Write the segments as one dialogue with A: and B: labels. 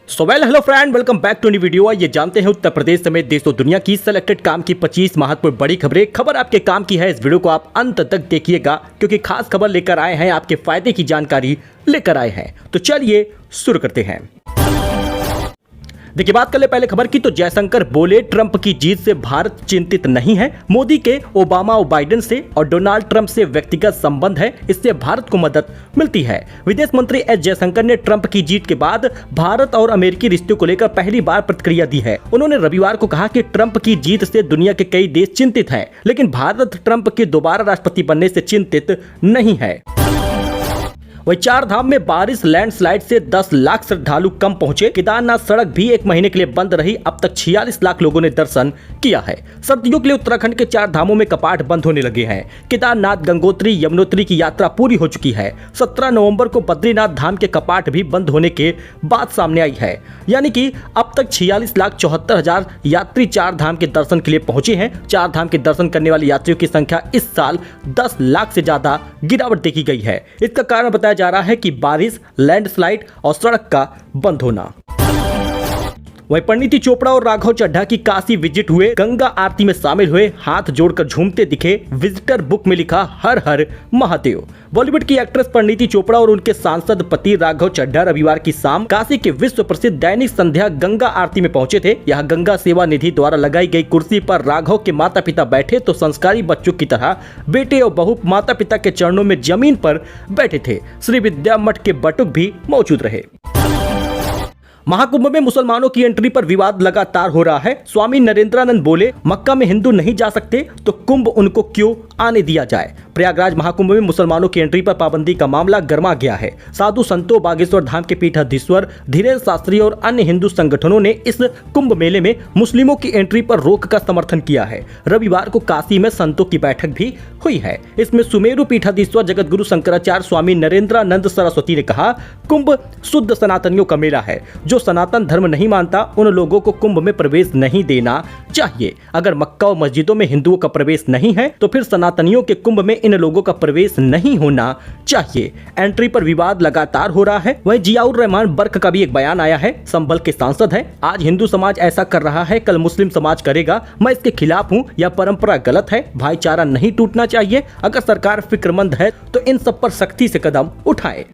A: Hello friend, welcome back to new video. ये जानते हैं उत्तर प्रदेश समेत देश और दुनिया की सिलेक्टेड काम की 25 महत्वपूर्ण बड़ी खबरें। खबर आपके काम की है, इस वीडियो को आप अंत तक देखिएगा क्योंकि खास खबर लेकर आए हैं, आपके फायदे की जानकारी लेकर आए हैं। तो चलिए शुरू करते हैं। देखिए, बात कर ले पहले खबर की तो जयशंकर बोले ट्रंप की जीत से भारत चिंतित नहीं है। मोदी के ओबामा और बाइडेन से और डोनाल्ड ट्रंप से व्यक्तिगत संबंध है, इससे भारत को मदद मिलती है। विदेश मंत्री एस जयशंकर ने ट्रंप की जीत के बाद भारत और अमेरिकी रिश्तों को लेकर पहली बार प्रतिक्रिया दी है। उन्होंने रविवार को कहा कि ट्रंप की जीत से दुनिया के कई देश चिंतित हैं, लेकिन भारत ट्रंप के दोबारा राष्ट्रपति बनने से चिंतित नहीं है। वही चार धाम में बारिश लैंडस्लाइड से 10 लाख श्रद्धालु कम पहुंचे। केदारनाथ सड़क भी एक महीने के लिए बंद रही। अब तक 46 लाख लोगों ने दर्शन किया है। सर्दियों के लिए उत्तराखंड के चार धामों में कपाट बंद होने लगे हैं। केदारनाथ, गंगोत्री, यमुनोत्री की यात्रा पूरी हो चुकी है। 17 नवंबर को बद्रीनाथ धाम के कपाट भी बंद होने के बात सामने आई है। यानी कि अब तक 46,74,000 यात्री चार धाम के दर्शन के लिए पहुंचे हैं। चार धाम के दर्शन करने वाले यात्रियों की संख्या इस साल 10 लाख से ज्यादा गिरावट देखी गई है। इसका कारण बताया जा रहा है कि बारिश, लैंडस्लाइड और सड़क का बंद होना। वहीं परिणीति चोपड़ा और राघव चड्ढा की काशी विजिट हुए, गंगा आरती में शामिल हुए, हाथ जोड़कर झूमते दिखे। विजिटर बुक में लिखा हर हर महादेव। बॉलीवुड की एक्ट्रेस परिणीति चोपड़ा और उनके सांसद पति राघव चड्ढा रविवार की शाम काशी के विश्व प्रसिद्ध दैनिक संध्या गंगा आरती में पहुंचे थे। यहाँ गंगा सेवा निधि द्वारा लगाई गई कुर्सी पर राघव के माता पिता बैठे तो संस्कारी बच्चों की तरह बेटे और बहू माता पिता के चरणों में जमीन पर बैठे थे। श्री विद्या मठ के बटुक भी मौजूद रहे। महाकुंभ में मुसलमानों की एंट्री पर विवाद लगातार हो रहा है। स्वामी नरेंद्रानंद बोले, मक्का में हिंदू नहीं जा सकते तो कुंभ उनको क्यों आने दिया जाए। प्रयागराज महाकुंभ में मुसलमानों की एंट्री पर पाबंदी का मामला गर्मा गया है। साधु संतों, बागेश्वर धाम के पीठाधीश्वर धीरेन्द्र शास्त्री और अन्य हिंदू संगठनों ने इस कुंभ मेले में मुस्लिमों की एंट्री पर रोक का समर्थन किया है। रविवार को काशी में संतों की बैठक भी हुई है। इसमें सुमेरु पीठाधीश्वर जगतगुरु शंकराचार्य स्वामी नरेंद्रानंद सरस्वती ने कहा, कुंभ शुद्ध सनातनियों का मेला है। जो सनातन धर्म नहीं मानता उन लोगों को कुंभ में प्रवेश नहीं देना चाहिए। अगर मक्का और मस्जिदों में हिंदुओं का प्रवेश नहीं है तो फिर सनातनियों के कुंभ में इन लोगों का प्रवेश नहीं होना चाहिए। एंट्री पर विवाद लगातार हो रहा है। वहीं जियाउर रहमान बर्क का भी एक बयान आया है। संभल के सांसद है, आज हिंदू समाज ऐसा कर रहा है, कल मुस्लिम समाज करेगा। मैं इसके खिलाफ हूँ। यह परंपरा गलत है। भाईचारा नहीं टूटना चाहिए। अगर सरकार फिक्रमंद है तो इन सब पर सख्ती से कदम उठाए।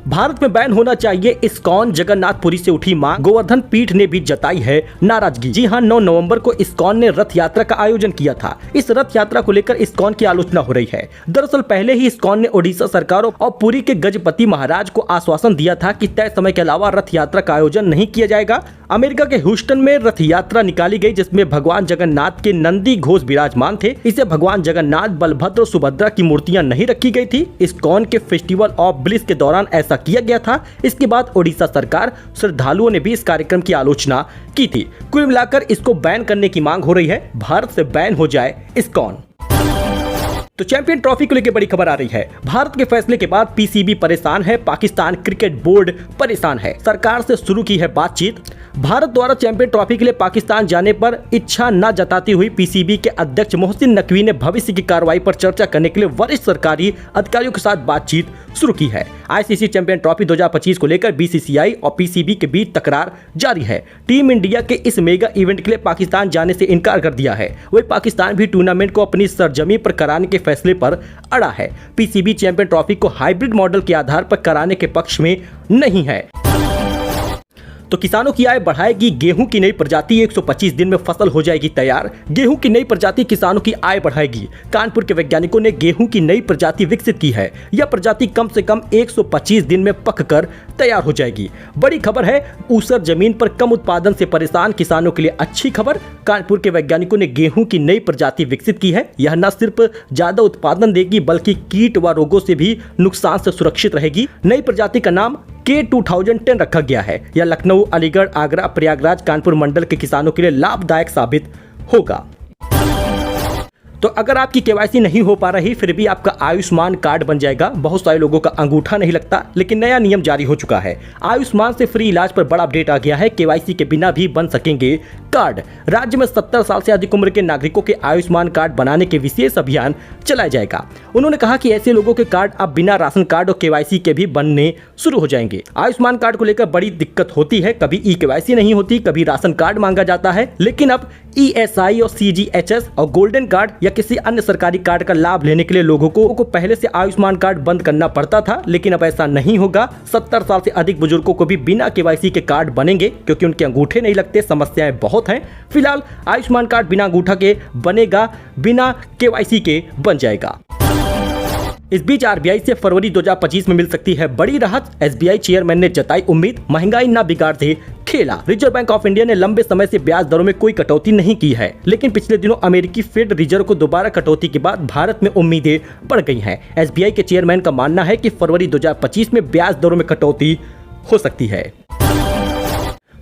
A: भारत में बैन होना चाहिए इस्कॉन, जगन्नाथपुरी से उठी मांग। गोवर्धन पीठ ने भी जताई है नाराजगी। जी हां, 9 नवंबर को इस्कॉन ने रथ यात्रा का आयोजन किया था। इस रथ यात्रा को लेकर इस्कॉन की आलोचना हो रही है। दरअसल पहले ही इस्कॉन ने ओडिशा सरकार और पुरी के गजपति महाराज को आश्वासन दिया था कि तय समय के अलावा रथ यात्रा का आयोजन नहीं किया जाएगा। अमेरिका के ह्यूस्टन में रथ यात्रा निकाली गई जिसमें भगवान जगन्नाथ के नंदी घोष विराजमान थे। इसे भगवान जगन्नाथ, बलभद्र और सुभद्रा की मूर्तियां नहीं रखी गई थी। इस्कॉन के फेस्टिवल ऑफ ब्लिस के दौरान ऐसा किया गया था। इसके बाद ओडिशा सरकार, श्रद्धालुओं ने भी इस कार्यक्रम की आलोचना की थी। कुल मिलाकर इसको बैन करने की मांग हो रही है। भारत से बैन हो जाए इस्कॉन। तो चैंपियन ट्रॉफी को लेकर बड़ी खबर आ रही है। भारत के फैसले के बाद पीसीबी परेशान है, पाकिस्तान क्रिकेट बोर्ड परेशान है। सरकार से शुरू की है बातचीत। भारत द्वारा चैंपियन ट्रॉफी के लिए पाकिस्तान जाने पर इच्छा न जताती हुई पीसीबी के अध्यक्ष मोहसिन नकवी ने भविष्य की कार्रवाई पर चर्चा करने के लिए वरिष्ठ सरकारी अधिकारियों के साथ बातचीत शुरू की है। आईसीसी चैंपियन ट्रॉफी 2025 को लेकर बीसीसीआई और पीसीबी के बीच तकरार जारी है। टीम इंडिया के इस मेगा इवेंट के लिए पाकिस्तान जाने से इनकार कर दिया है। वही पाकिस्तान भी टूर्नामेंट को अपनी सरजमी पर कराने के फैसले पर अड़ा है। पीसीबी चैंपियन ट्रॉफी को हाइब्रिड मॉडल के आधार पर कराने के पक्ष में नहीं है। तो किसानों की आय बढ़ाएगी गेहूं की नई प्रजाति, 125 दिन में फसल हो जाएगी तैयार। गेहूं की नई प्रजाति किसानों की आय बढ़ाएगी। कानपुर के वैज्ञानिकों ने गेहूं की नई प्रजाति विकसित की है। यह प्रजाति कम से कम 125 दिन में पककर तैयार हो जाएगी। बड़ी खबर है, ऊसर जमीन पर कम उत्पादन से परेशान किसानों के लिए अच्छी खबर। कानपुर के वैज्ञानिकों ने गेहूं की नई प्रजाति विकसित की है। यह न सिर्फ ज्यादा उत्पादन देगी बल्कि कीट व रोगों से भी नुकसान से सुरक्षित रहेगी। नई प्रजाति का नाम K2010 रखा गया है। यह लखनऊ, अलीगढ़, आगरा, प्रयागराज, कानपुर मंडल के किसानों के लिए लाभदायक साबित होगा। तो अगर आपकी केवाईसी नहीं हो पा रही फिर भी आपका आयुष्मान कार्ड बन जाएगा। बहुत सारे लोगों का अंगूठा नहीं लगता, लेकिन नया नियम जारी हो चुका है। आयुष्मान से फ्री इलाज पर बड़ा अपडेट आ गया है। केवाईसी के बिना भी बन सकेंगे कार्ड। राज्य में 70 साल से अधिक उम्र के नागरिकों के आयुष्मान कार्ड बनाने के विशेष अभियान चलाया जाएगा। उन्होंने कहा कि ऐसे लोगों के कार्ड अब बिना राशन कार्ड और केवाईसी के भी बनने शुरू हो जाएंगे। आयुष्मान कार्ड को लेकर बड़ी दिक्कत होती है, कभी ई केवाईसी नहीं होती, कभी राशन कार्ड मांगा जाता है, लेकिन अब ESI और CGHS और गोल्डन कार्ड या किसी अन्य सरकारी कार्ड का लाभ लेने के लिए लोगों को पहले से आयुष्मान कार्ड बंद करना पड़ता था, लेकिन अब ऐसा नहीं होगा। 70 साल से अधिक बुजुर्गों को भी बिना केवाईसी के कार्ड बनेंगे, क्योंकि उनके अंगूठे नहीं लगते। समस्याएं बहुत हैं। फिलहाल आयुष्मान कार्ड बिना अंगूठा के बनेगा, बिना केवाईसी के बन जाएगा। इस बीच RBI से फरवरी 2025 में मिल सकती है बड़ी राहत। SBI चेयरमैन ने जताई उम्मीद, महंगाई ना बिगाड़ दे खेला। रिजर्व बैंक ऑफ इंडिया ने लंबे समय से ब्याज दरों में कोई कटौती नहीं की है, लेकिन पिछले दिनों अमेरिकी फेड रिजर्व को दोबारा कटौती के बाद भारत में उम्मीदें बढ़ गई हैं। SBI के चेयरमैन का मानना है कि फरवरी 2025 में ब्याज दरों में कटौती हो सकती है।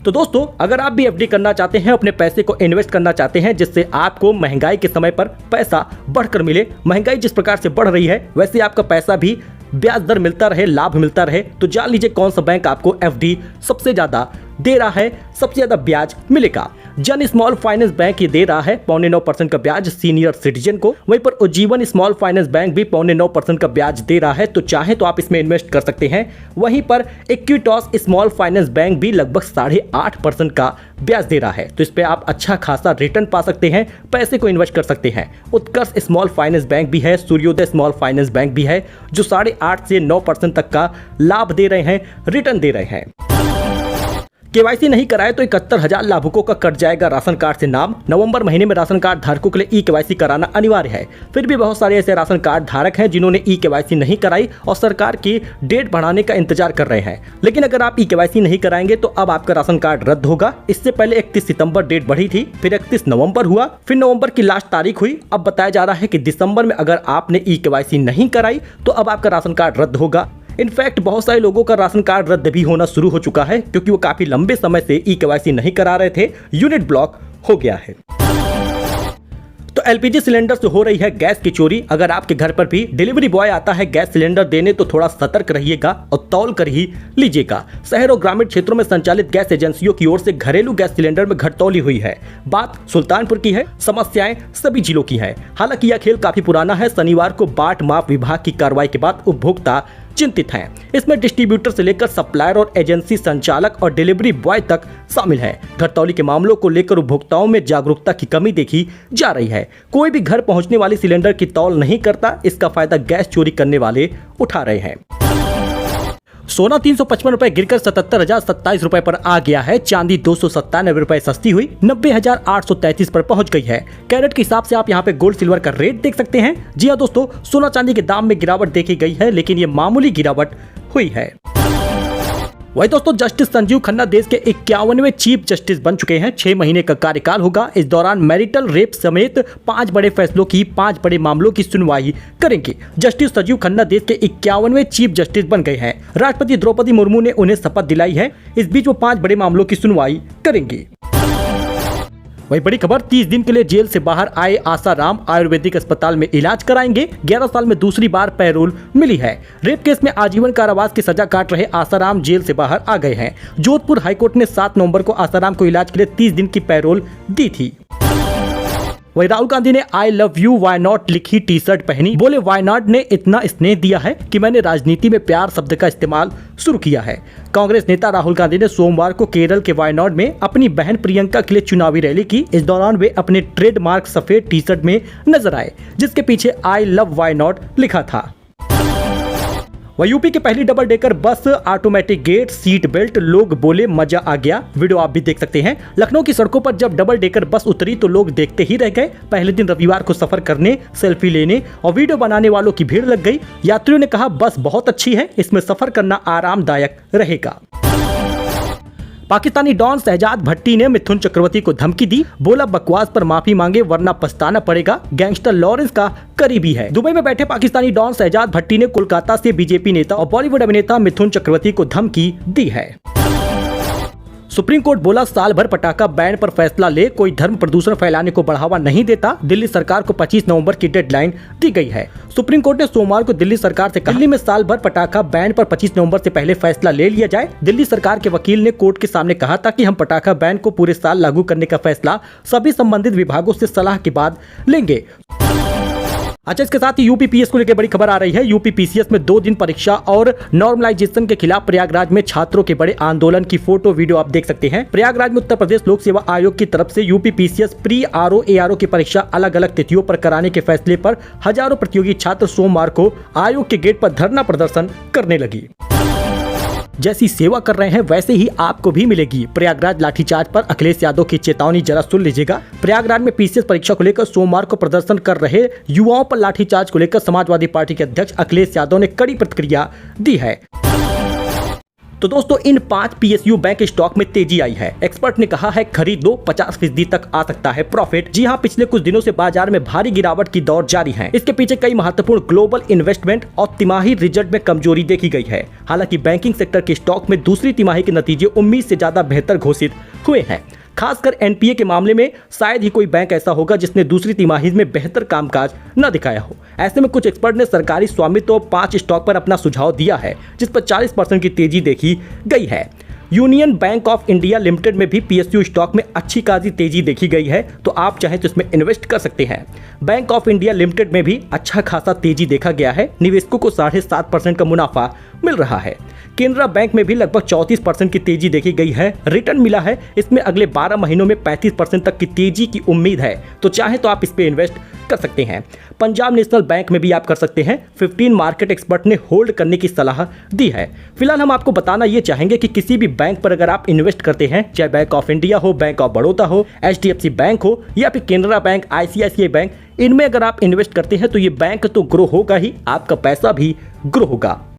A: तो दोस्तों, अगर आप भी FD करना चाहते हैं, अपने पैसे को इन्वेस्ट करना चाहते हैं जिससे आपको महंगाई के समय पर पैसा बढ़कर मिले, महंगाई जिस प्रकार से बढ़ रही है वैसे आपका पैसा भी ब्याज दर मिलता रहे, लाभ मिलता रहे, तो जान लीजिए कौन सा बैंक आपको FD सबसे ज्यादा दे रहा है, सबसे ज्यादा ब्याज मिलेगा। जन स्मॉल फाइनेंस बैंक ये दे रहा है 9.25% का ब्याज सीनियर सिटीजन को। वहीं पर उज्जीवन स्मॉल फाइनेंस बैंक भी 9.25% का ब्याज दे रहा है, तो चाहे तो आप इसमें इन्वेस्ट कर सकते हैं। वहीं पर इक्विटॉस स्मॉल फाइनेंस बैंक भी लगभग 8.5% का ब्याज दे रहा है, तो इस पे आप अच्छा खासा रिटर्न पा सकते हैं, पैसे को इन्वेस्ट कर सकते हैं। उत्कर्ष स्मॉल फाइनेंस बैंक भी है, सूर्योदय स्मॉल फाइनेंस बैंक भी है, जो 8.5 से 9% तक का लाभ दे रहे हैं, रिटर्न दे रहे हैं। केवाईसी नहीं कराए तो 71,000 लाभुकों का कट जाएगा राशन कार्ड से नाम। नवंबर महीने में राशन कार्ड धारकों के लिए ई-केवाईसी कराना अनिवार्य है। फिर भी बहुत सारे ऐसे राशन कार्ड धारक हैं जिन्होंने ई-केवाईसी नहीं कराई और सरकार की डेट बढ़ाने का इंतजार कर रहे हैं। लेकिन अगर आप ई-केवाईसी नहीं कराएंगे तो अब आपका राशन कार्ड रद्द होगा। इससे पहले 31 सितंबर डेट बढ़ी थी, फिर 31 नवंबर हुआ, फिर नवंबर की लास्ट तारीख हुई। अब बताया जा रहा है कि दिसंबर में अगर आपने ई-केवाईसी नहीं कराई तो अब आपका राशन कार्ड रद्द होगा। इनफैक्ट बहुत सारे लोगों का राशन कार्ड रद्द भी होना शुरू हो चुका है, क्योंकि वो काफी लंबे समय से ई-केवाईसी नहीं करा रहे थे। यूनिट ब्लॉक हो गया है। तो LPG सिलेंडर से हो रही है गैस की चोरी। अगर आपके घर पर भी डिलीवरी बॉय आता है गैस सिलेंडर देने तो थोड़ा सतर्क रहिएगा और तौल कर ही लीजिएगा। शहर और ग्रामीण क्षेत्रों में संचालित गैस एजेंसियों की ओर से घरेलू गैस सिलेंडर में घटतौली हुई है। बात सुल्तानपुर की है, समस्याएं सभी जिलों की है। हालांकि यह खेल काफी पुराना है। शनिवार को बाट माप विभाग की कार्रवाई के बाद उपभोक्ता चिंतित हैं। इसमें डिस्ट्रीब्यूटर से लेकर सप्लायर और एजेंसी संचालक और डिलीवरी बॉय तक शामिल है। घटतौली के मामलों को लेकर उपभोक्ताओं में जागरूकता की कमी देखी जा रही है। कोई भी घर पहुंचने वाली सिलेंडर की तौल नहीं करता। इसका फायदा गैस चोरी करने वाले उठा रहे हैं। सोना 355 रुपए गिरकर 77,027 रुपए पर आ गया है। चांदी 297 रुपए सस्ती हुई 90,833 पर पहुंच गई है। कैरेट के हिसाब से आप यहां पे गोल्ड सिल्वर का रेट देख सकते हैं। जी हां दोस्तों, सोना चांदी के दाम में गिरावट देखी गई है, लेकिन ये मामूली गिरावट हुई है। वही दोस्तों, जस्टिस संजीव खन्ना देश के 51वें चीफ जस्टिस बन चुके हैं। 6 महीने का कार्यकाल होगा। इस दौरान मैरिटल रेप समेत 5 बड़े फैसलों की 5 बड़े मामलों की सुनवाई करेंगे। जस्टिस संजीव खन्ना देश के 51वें चीफ जस्टिस बन गए हैं। राष्ट्रपति द्रौपदी मुर्मू ने उन्हें शपथ दिलाई है। इस बीच वो 5 बड़े मामलों की सुनवाई करेंगे। वही बड़ी खबर, 30 दिन के लिए जेल से बाहर आए आसाराम आयुर्वेदिक अस्पताल में इलाज कराएंगे। 11 साल में दूसरी बार पैरोल मिली है। रेप केस में आजीवन कारावास की सजा काट रहे आसाराम जेल से बाहर आ गए हैं। जोधपुर हाईकोर्ट ने 7 नवंबर को आसाराम को इलाज के लिए 30 दिन की पैरोल दी थी। वही राहुल गांधी ने I love you why not लिखी टी शर्ट पहनी। बोले वायनाड ने इतना स्नेह दिया है कि मैंने राजनीति में प्यार शब्द का इस्तेमाल शुरू किया है। कांग्रेस नेता राहुल गांधी ने सोमवार को केरल के वायनाड में अपनी बहन प्रियंका के लिए चुनावी रैली की। इस दौरान वे अपने ट्रेडमार्क सफेद टी शर्ट में नजर आए, जिसके पीछे आई लव वायनाड लिखा था। वह यूपी की पहली double decker bus, automatic gate, seat belt, लोग बोले मजा आ गया। वीडियो आप भी देख सकते हैं। लखनऊ की सड़कों पर जब डबल डेकर बस उतरी तो लोग देखते ही रह गए। पहले दिन रविवार को सफर करने, सेल्फी लेने और वीडियो बनाने वालों की भीड़ लग गई। यात्रियों ने कहा बस बहुत अच्छी है, इसमें सफर करना आरामदायक रहेगा। पाकिस्तानी डॉन शहजाद भट्टी ने मिथुन चक्रवर्ती को धमकी दी। बोला बकवास पर माफी मांगे वरना पछताना पड़ेगा। गैंगस्टर लॉरेंस का करीबी है। दुबई में बैठे पाकिस्तानी डॉन शहजाद भट्टी ने कोलकाता से बीजेपी नेता और बॉलीवुड अभिनेता मिथुन चक्रवर्ती को धमकी दी है। सुप्रीम कोर्ट बोला साल भर पटाखा बैन पर फैसला ले, कोई धर्म प्रदूषण फैलाने को बढ़ावा नहीं देता। दिल्ली सरकार को 25 नवंबर की डेडलाइन दी गई है। सुप्रीम कोर्ट ने सोमवार को दिल्ली सरकार से कहा दिल्ली में साल भर पटाखा बैन पर 25 नवंबर से पहले फैसला ले लिया जाए। दिल्ली सरकार के वकील ने कोर्ट के सामने कहा था कि हम पटाखा बैन को पूरे साल लागू करने का फैसला सभी संबंधित विभागों से सलाह के बाद लेंगे। अच्छा, इसके साथ ही यूपीपीएस को लेकर बड़ी खबर आ रही है। यूपीपीसीएस में 2 दिन परीक्षा और नॉर्मलाइजेशन के खिलाफ प्रयागराज में छात्रों के बड़े आंदोलन की फोटो वीडियो आप देख सकते हैं। प्रयागराज में उत्तर प्रदेश लोक सेवा आयोग की तरफ से यूपीपीसीएस प्री आरओ एआरओ की परीक्षा अलग अलग तिथियों पर कराने के फैसले पर हजारों प्रतियोगी छात्र सोमवार को आयोग के गेट पर धरना प्रदर्शन करने लगी। जैसी सेवा कर रहे हैं वैसे ही आपको भी मिलेगी। प्रयागराज लाठीचार्ज पर अखिलेश यादव की चेतावनी जरा सुन लीजिएगा। प्रयागराज में पीसीएस परीक्षा को लेकर सोमवार को प्रदर्शन कर रहे युवाओं पर लाठीचार्ज को लेकर समाजवादी पार्टी के अध्यक्ष अखिलेश यादव ने कड़ी प्रतिक्रिया दी है। तो दोस्तों, इन 5 पीएसयू बैंक स्टॉक में तेजी आई है। एक्सपर्ट ने कहा है खरीद लो, 50% तक आ सकता है प्रॉफिट। जी हां, पिछले कुछ दिनों से बाजार में भारी गिरावट की दौर जारी है। इसके पीछे कई महत्वपूर्ण ग्लोबल इन्वेस्टमेंट और तिमाही रिजल्ट में कमजोरी देखी गई है। हालांकि बैंकिंग सेक्टर के स्टॉक में दूसरी तिमाही के नतीजे उम्मीद से ज्यादा बेहतर घोषित हुए हैं। खासकर एनपीए के मामले में शायद ही कोई बैंक ऐसा होगा जिसने दूसरी तिमाही में बेहतर कामकाज न दिखाया हो। ऐसे में कुछ एक्सपर्ट ने सरकारी स्वामित्व तो 5 स्टॉक पर अपना सुझाव दिया है, जिस पर 40% की तेजी देखी गई है। Union bank of India limited में भी पीएसयू स्टॉक में अच्छी खासी तेजी देखी गई है, तो आप चाहें तो इसमें इन्वेस्ट कर सकते हैं। बैंक ऑफ इंडिया लिमिटेड में भी अच्छा खासा तेजी देखा गया है। निवेशकों को 7.5% का मुनाफा मिल रहा है। केनरा बैंक में भी लगभग 34% की तेजी देखी गई है। रिटर्न मिला है, इसमें अगले 12 महीनों में 35% तक की तेजी की उम्मीद है, तो चाहे तो आप इस पे इन्वेस्ट कर सकते हैं। पंजाब नेशनल बैंक में भी आप कर सकते हैं। 15 मार्केट एक्सपर्ट ने होल्ड करने की सलाह दी है। फिलहाल हम आपको बताना ये चाहेंगे कि किसी भी बैंक पर अगर आप इन्वेस्ट करते हैं, चाहे बैंक ऑफ इंडिया हो, बैंक ऑफ बड़ौदा हो, HDFC बैंक हो या फिर केनरा बैंक, ICICI बैंक, इनमें अगर आप इन्वेस्ट करते हैं तो ये बैंक तो ग्रो होगा ही, आपका पैसा भी ग्रो होगा।